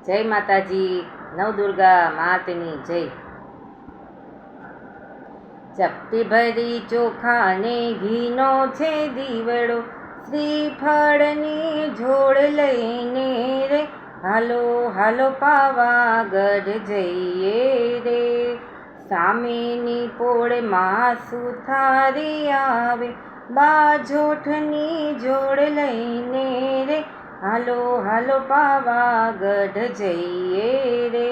જય માતાજી, નવદુર્ગા માતની જય। ચપટી ભરી ચોખા અને ઘીનો છે દીવડો, શ્રીફળની જોડ લઈને રે હાલો હાલો પાવાગઢ જઈએ રે। સામેની પોળમાં સુથારી આવે, બાજોઠની જોડ લઈને રે હાલો હાલો પાવાગઢ જઈએ રે।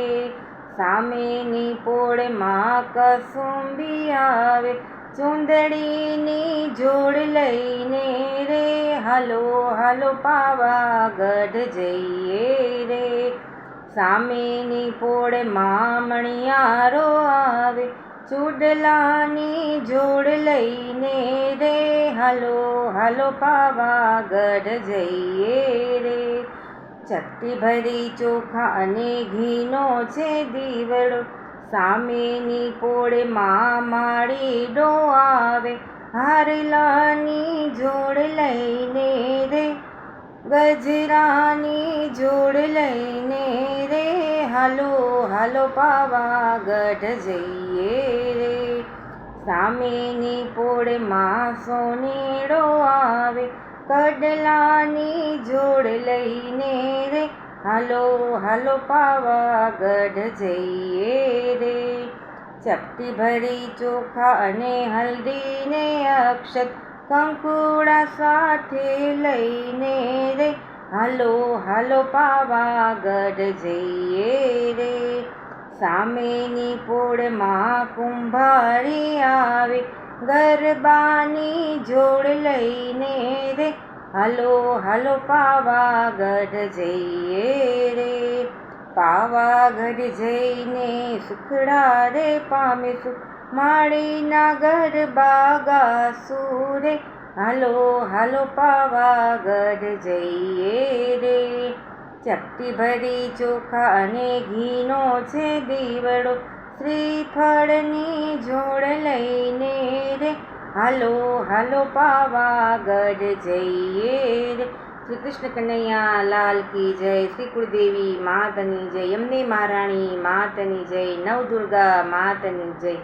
સામેની પોળમાં કસુંબી આવે, ચૂંદડીની જોડ લઈને રે હાલો હાલો પાવાગઢ જઈએ રે। સામેની પોળમાં મણિયારો આવે, ચૂડલાની જોડ લઈને રે હાલો હાલો પાવાગઢ જઈએ રે। ચપટી ભરી ચોખા અને ઘીનો છે દીવડો, સામેની પોળમાં માળીડો આવે, હારલાની જોડ લઈને રે ગજરાની જોડ લઈને રે હાલો હાલો પાવાગઢ જઈએ રે। સામેની પોળમાં સોનેડો આવે, કડલાની જોડ લઈને રે હાલો હાલો પાવાગઢ જઈએ રે। ચપટી ભરી ચોખા અને હલ્દીને અક્ષત, કંકુડા સાથે લઈને રે હાલો હાલો પાવાગઢ જઈએ રે। સામેની પોળમાં કુંભારી આવે, ગરબાની જોડ લઈને રે હાલો હાલો પાવાગઢ જઈએ રે। પાવાગઢ જઈને સુખડા રે પામીશું, માળીના ગરબા ગાશું રે હાલો હાલો પાવાગઢ જઈએ રે। ચપટી ભરી ચોખા અને ઘીનો છે દીવડો, શ્રીફળની જોડ લઈને રે હાલો હાલો પાવાગઢ જઈએ રે। શ્રી કૃષ્ણ કનૈયા લાલ કી જય, શ્રી કુળદેવી માતની જય, અમને મહારાણી માતની જય, નવદુર્ગા માતની જય।